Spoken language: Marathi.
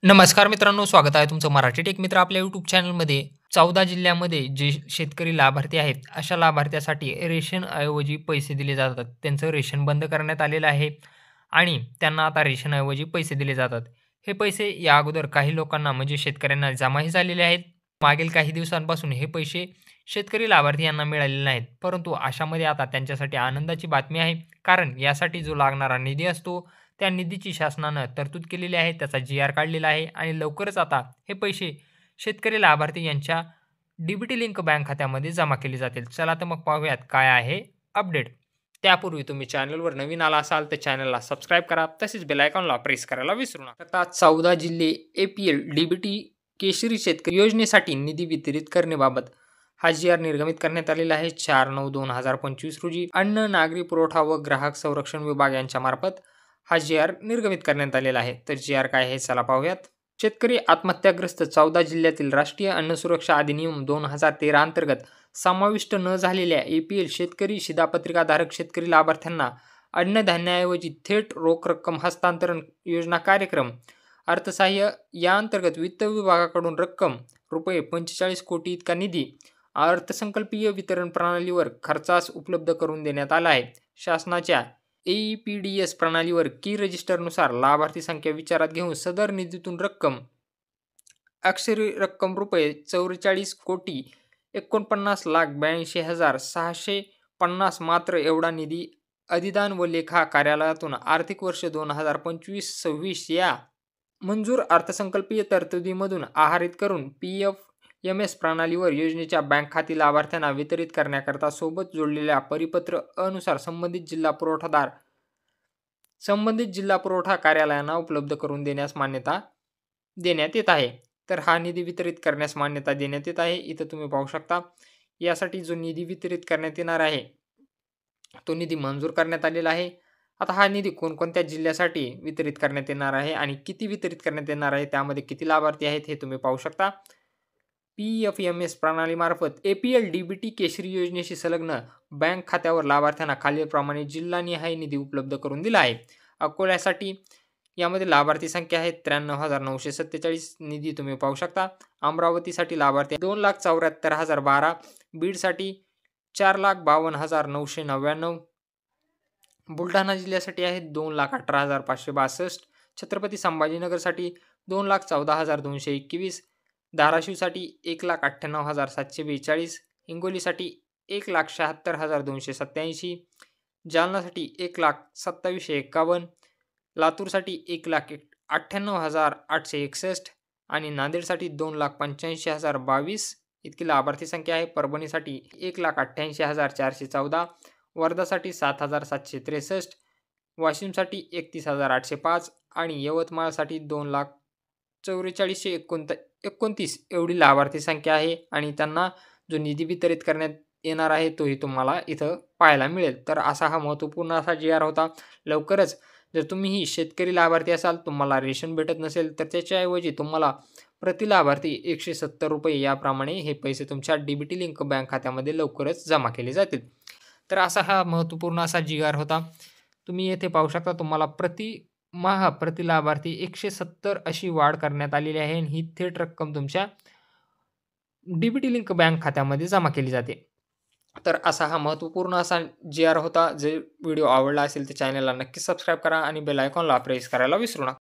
नमस्कार मित्रांनो, स्वागत आहे तुमचं मराठी टेक मित्र आपल्या यूट्यूब चॅनलमध्ये. 14 जिल्ह्यामध्ये जे शेतकरी लाभार्थी आहेत, अशा लाभार्थ्यासाठी रेशनऐवजी पैसे दिले जातात. त्यांचं रेशन बंद करण्यात आलेलं आहे आणि त्यांना आता रेशनऐवजी पैसे दिले जातात. हे पैसे या अगोदर काही लोकांना म्हणजे शेतकऱ्यांना जमाही झालेले आहेत. मागील काही दिवसांपासून हे पैसे शेतकरी लाभार्थी यांना मिळालेले नाहीत. परंतु अशामध्ये आता त्यांच्यासाठी आनंदाची बातमी आहे. कारण यासाठी जो लागणारा निधी असतो, त्या निधीची शासनानं तरतूद केलेली आहे. त्याचा जी-आर काढलेला आहे आणि लवकरच आता हे पैसे शेतकरी लाभार्थी यांच्या डी लिंक बँक खात्यामध्ये जमा केले जातील. चला तर मग पाहूयात काय आहे अपडेट. त्यापूर्वी तुम्ही चॅनलवर नवीन आला असाल तर चॅनलला सबस्क्राईब करा. तसेच बेल आयकॉनला प्रेस करायला विसरू नका. आता 14 जिल्हे APL DBT केशरी शेतकरी योजनेसाठी निधी वितरित करण्याबाबत हा जी-आर निर्गमित करण्यात आलेला आहे. 4/9/2025 रोजी अन्न, नागरी पुरवठा व ग्राहक संरक्षण विभाग यांच्या मार्फत हा जी-आर निर्गमित करण्यात आलेला आहे. तर जी-आर काय आहे चला पाहूयात. शेतकरी आत्महत्याग्रस्त 14 जिल्ह्यातील राष्ट्रीय अन्न सुरक्षा अधिनियम 2013 अंतर्गत समाविष्ट न झालेल्या APL शेतकरी शिधापत्रिकाधारक शेतकरी लाभार्थ्यांना अन्नधान्याऐवजी थेट रोख रक्कम हस्तांतरण योजना कार्यक्रम अर्थसहाय्य या अंतर्गत वित्त विभागाकडून रक्कम रुपये 45 कोटी इतका निधी अर्थसंकल्पीय वितरण प्रणालीवर खर्चास उपलब्ध करून देण्यात आला आहे. शासनाच्या AEPDS प्रणालीवर की रजिस्टरनुसार लाभार्थी संख्या विचारात घेऊन सदर निधीतून रक्कम अक्षरी रक्कम रुपये 44,49,82,650 मात्र एवढा निधी अधिदान व लेखा कार्यालयातून आर्थिक वर्ष 2025-26 या मंजूर अर्थसंकल्पीय तरतुदीमधून आहरित करून PFMS प्रणालीवर योजनेच्या बँक खाती लाभार्थ्यांना वितरित करण्याकरता सोबत जोडलेल्या परिपत्र अनुसार संबंधित जिल्हा पुरवठा कार्यालयांना उपलब्ध करून देण्यास मान्यता देण्यात येत आहे. तर हा निधी वितरित करण्यास मान्यता देण्यात येत आहे. इथं तुम्ही पाहू शकता. यासाठी जो निधी वितरित करण्यात येणार आहे तो निधी मंजूर करण्यात आलेला आहे. आता हा निधी कोणकोणत्या जिल्ह्यासाठी वितरित करण्यात येणार आहे आणि किती वितरित करण्यात येणार आहे, त्यामध्ये किती लाभार्थी आहेत हे तुम्ही पाहू शकता. PFMS प्रणालीमार्फत APL DBT केशरी योजनेशी संलग्न बँक खात्यावर लाभार्थ्यांना खालीलप्रमाणे जिल्हानिहाय निधी उपलब्ध करून दिला आहे. अकोल्यासाठी यामध्ये लाभार्थी संख्या आहे 93,947 निधी तुम्ही पाहू शकता. अमरावतीसाठी लाभार्थी 2,74,012, बीडसाठी 4,52,999, बुलढाणा जिल्ह्यासाठी आहेत 2,18,562, छत्रपती संभाजीनगरसाठी 2,14,221, धाराशिवसाठी 1,98,742, हिंगोलीसाठी 1,76,287, जालनासाठी 1,27,151, लातूरसाठी 1,98,861 आणि नांदेडसाठी 2,85,022 इतकी लाभार्थी संख्या आहे. परभणीसाठी 1,88,414, वर्धासाठी 7,763, वाशिमसाठी 31,805 आणि यवतमाळसाठी 2,44,29 एवढी लाभार्थी संख्या आहे आणि त्यांना जो निधी वितरित करण्यात येणार आहे तोही तुम्हाला इथं पाहायला मिळेल. तर असा हा महत्त्वपूर्ण असा जी-आर होता. लवकरच जर तुम्हीही शेतकरी लाभार्थी असाल, तुम्हाला रेशन भेटत नसेल तर त्याच्याऐवजी तुम्हाला प्रति लाभार्थी ₹170 याप्रमाणे हे पैसे तुमच्या DBT लिंक बँक खात्यामध्ये लवकरच जमा केले जातील. तर असा हा महत्त्वपूर्ण असा जी-आर होता. तुम्ही येथे पाहू शकता. तुम्हाला प्रति लाभार्थी 170 अशी वाढ करण्यात आलेली आहे आणि ही थेट रक्कम तुमच्या DBT लिंक बँक खात्यामध्ये जमा केली जाते. तर असा हा महत्त्वपूर्ण असा जी-आर होता. जे व्हिडिओ आवडला असेल तर चॅनलला नक्की सबस्क्राईब करा आणि बेल आयकॉनला प्रेस करायला विसरू नका.